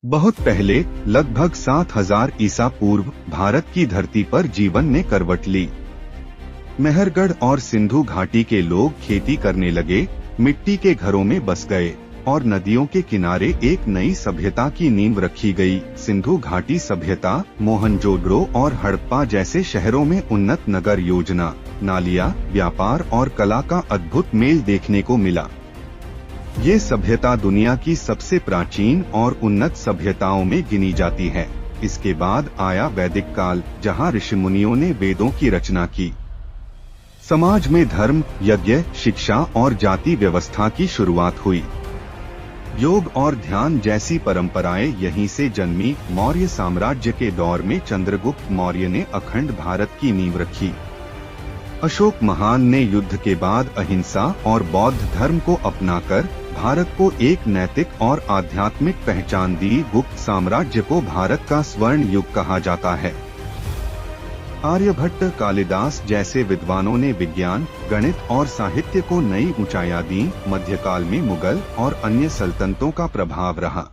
बहुत पहले, लगभग 7000 ईसा पूर्व, भारत की धरती पर जीवन ने करवट ली। मेहरगढ़ और सिंधु घाटी के लोग खेती करने लगे, मिट्टी के घरों में बस गए और नदियों के किनारे एक नई सभ्यता की नींव रखी गई। सिंधु घाटी सभ्यता, मोहनजोदड़ो और हड़प्पा जैसे शहरों में उन्नत नगर योजना, नालियां, व्यापार और कला का अद्भुत मेल देखने को मिला। ये सभ्यता दुनिया की सबसे प्राचीन और उन्नत सभ्यताओं में गिनी जाती है। इसके बाद आया वैदिक काल, जहाँ ऋषिमुनियों ने वेदों की रचना की। समाज में धर्म, यज्ञ, शिक्षा और जाति व्यवस्था की शुरुआत हुई। योग और ध्यान जैसी परंपराएं यहीं से जन्मी। मौर्य साम्राज्य के दौर में चंद्रगुप्त मौर्य ने अखंड भारत की नींव रखी। अशोक महान ने युद्ध के बाद अहिंसा और बौद्ध धर्म को अपनाकर भारत को एक नैतिक और आध्यात्मिक पहचान दी। गुप्त साम्राज्य को भारत का स्वर्ण युग कहा जाता है। आर्यभट्ट, कालिदास जैसे विद्वानों ने विज्ञान, गणित और साहित्य को नई ऊंचाइयां दी। मध्यकाल में मुगल और अन्य सल्तनतों का प्रभाव रहा।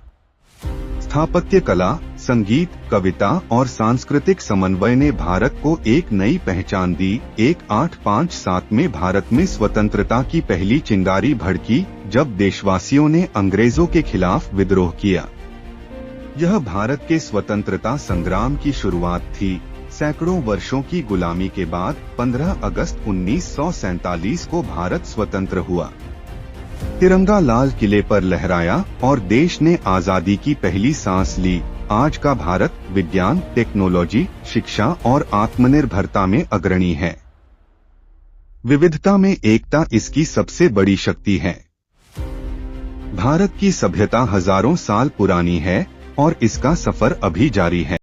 स्थापत्य कला, संगीत, कविता और सांस्कृतिक समन्वय ने भारत को एक नई पहचान दी। 1857 में भारत में स्वतंत्रता की पहली चिंगारी भड़की, जब देशवासियों ने अंग्रेजों के खिलाफ विद्रोह किया। यह भारत के स्वतंत्रता संग्राम की शुरुआत थी। सैकड़ों वर्षों की गुलामी के बाद 15 अगस्त 1947 को भारत स्वतंत्र हुआ। तिरंगा लाल किले पर लहराया और देश ने आजादी की पहली सांस ली। आज का भारत विज्ञान, टेक्नोलॉजी, शिक्षा और आत्मनिर्भरता में अग्रणी है। विविधता में एकता इसकी सबसे बड़ी शक्ति है। भारत की सभ्यता हजारों साल पुरानी है और इसका सफर अभी जारी है।